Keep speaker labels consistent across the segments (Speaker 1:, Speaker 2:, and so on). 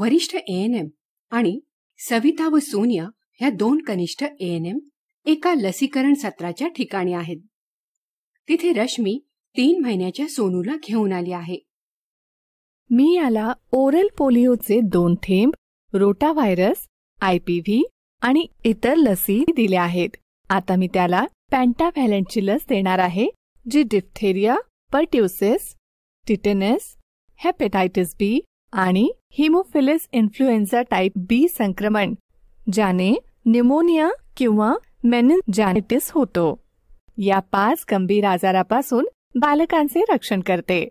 Speaker 1: वरिष्ठ ANM आणि सविता व सोनिया ह्या 2 कनिष्ठ ANM एका लसीकरण सत्राच्या ठिकाणी आहेत. तिथे रश्मी 3 महिन्याच्या सोनूला घेऊन आली आहे.
Speaker 2: मी याला ओरल पोलिओचे 2 थेंब, रोटाव्हायरस, IPV आणि इतर लसी दिल्या आहेत. आता मी त्याला पेंटाव्हॅलंटची लस देणार आहे, जी diphtheria, pertussis, tetanus, hepatitis B आणि हिमोफिलस इन्फ्लुएन्झा टाईप B संक्रमण, ज्याने न्यूमोनिया किंवा मेनिंजायटिस होतो, या 5 गंभीर आजारापासून बालकांचे रक्षण करते.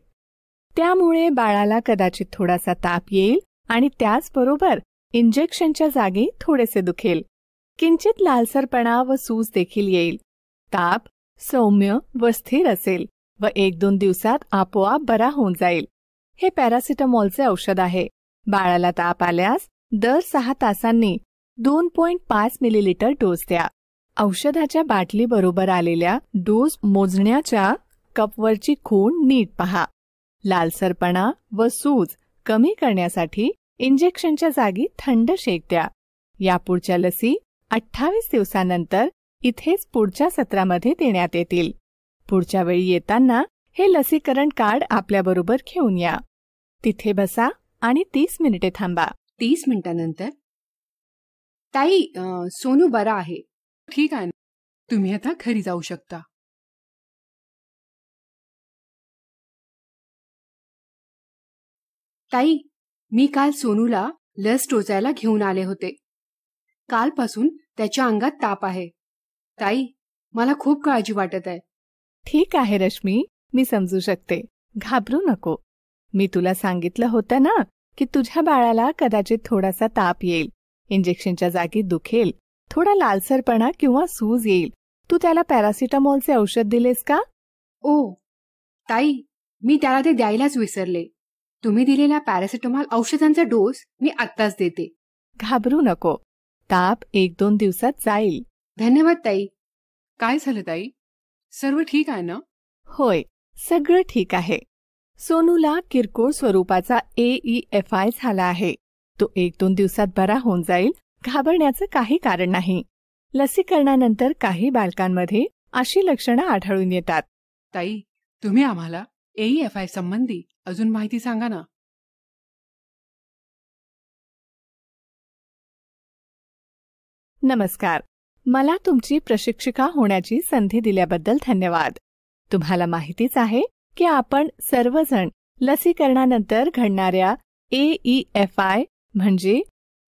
Speaker 2: त्यामुळे बाळाला कदाचित थोडासा ताप येईल आणि त्याचबरोबर इंजेक्शनच्या जागी थोडेसे दुखेल. किंचित लालसरपणा व सूज देखील येईल. ताप सौम्य व स्थिर असेल व 1-2 दिवसात आपोआप बरा होऊन जाईल. हे पॅरासिटामॉलचे औषध आहे. बाळाला ताप आल्यास दर 6 तासांनी 2.5 मिलीलिटर डोस द्या. औषधाच्या बाटलीबरोबर आलेल्या डोस मोजण्याच्या कपवरची खूण नीट पहा. लालसरपणा व सूज कमी करण्यासाठी इंजेक्शनच्या जागी थंड शेक द्या. यापुढच्या लसी 28 दिवसांनंतर इथेच पुढच्या सत्रामध्ये देण्यात येतील. पुढच्या वेळी येताना हे लसीकरण कार्ड आपल्याबरोबर घेऊन या. तिथे बसा आणि 30 मिनिटे थांबा.
Speaker 1: 30 मिनिटांनंतर, ताई, सोनू बरा आहे.
Speaker 3: ठीक आहे, तुम्ही आता घरी जाऊ शकता.
Speaker 1: ताई, मी काल सोनूला लस टोचायला घेऊन आले होते. कालपासून त्याच्या अंगात ताप आहे. ताई, मला खूप काळजी वाटत आहे.
Speaker 2: ठीक आहे रश्मी, मी समजू शकते. घाबरू नको. मी तुला सांगितलं होतं ना की तुझ्या बाळाला कदाचित थोडासा ताप येईल, इंजेक्शनच्या जागी दुखेल, थोडा लालसरपणा किंवा सूज येईल. तू त्याला पॅरासिटामॉलचे औषध दिलेस का?
Speaker 1: ओ ताई, मी त्याला ते द्यायलाच विसरले. तुम्ही दिलेल्या पॅरासिटामॉल औषधांचा डोस मी आत्ताच देते.
Speaker 2: घाबरू नको. ताप 1-2 दिवसात जाईल.
Speaker 1: धन्यवाद ताई.
Speaker 3: काय झालं ताई? सर्व ठीक आहे ना?
Speaker 2: होय, सगळं ठीक आहे. सोनूला किरकोळ स्वरूपाचा AEFI झाला आहे. तो 1-2 दिवसात बरा होऊन जाईल. घाबरण्याचं काही कारण नाही. लसीकरणानंतर काही बालकांमध्ये अशी लक्षणं आढळून येतात.
Speaker 3: ताई, तुम्ही आम्हाला AEFI संबंधी अजून माहिती सांगा ना.
Speaker 2: नमस्कार. मला तुमची प्रशिक्षिका होण्याची संधी दिल्याबद्दल धन्यवाद. तुम्हाला माहितीच आहे की आपण सर्वजण लसीकरणानंतर घडणाऱ्या AEFI म्हणजे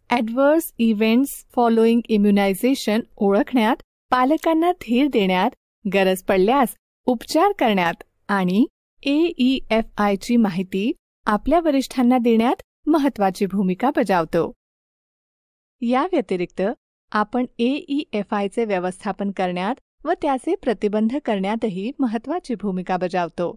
Speaker 2: ॲडव्हर्स इव्हेंट्स फॉलोइंग इम्युनायझेशन ओळखण्यात, पालकांना धीर देण्यात, गरज पडल्यास उपचार करण्यात आणि AEFIची माहिती आपल्या वरिष्ठांना देण्यात महत्त्वाची भूमिका बजावतो. या व्यतिरिक्त आपण AEFIचे व्यवस्थापन करण्यात व त्याचे प्रतिबंध करण्यातही महत्त्वाची भूमिका बजावतो.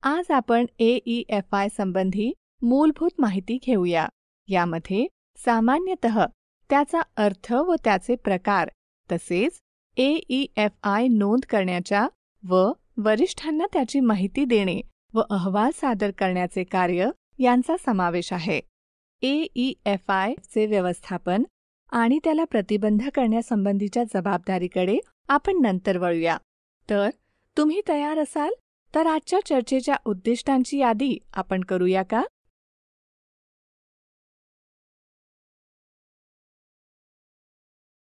Speaker 2: आज आपण AEFI संबंधी मूलभूत माहिती घेऊया. यामध्ये सामान्यतः त्याचा अर्थ व त्याचे प्रकार, तसेच AEFI नोंद करण्याच्या व वरिष्ठांना त्याची माहिती देणे व अहवाल सादर करण्याचे कार्य यांचा समावेश आहे. AEFIचे व्यवस्थापन आणि त्याला प्रतिबंध करण्यासंबंधीच्या जबाबदारीकडे आपण नंतर वळूया. तर तुम्ही तयार असाल तर आजच्या चर्चेच्या उद्दिष्टांची यादी आपण करूया का?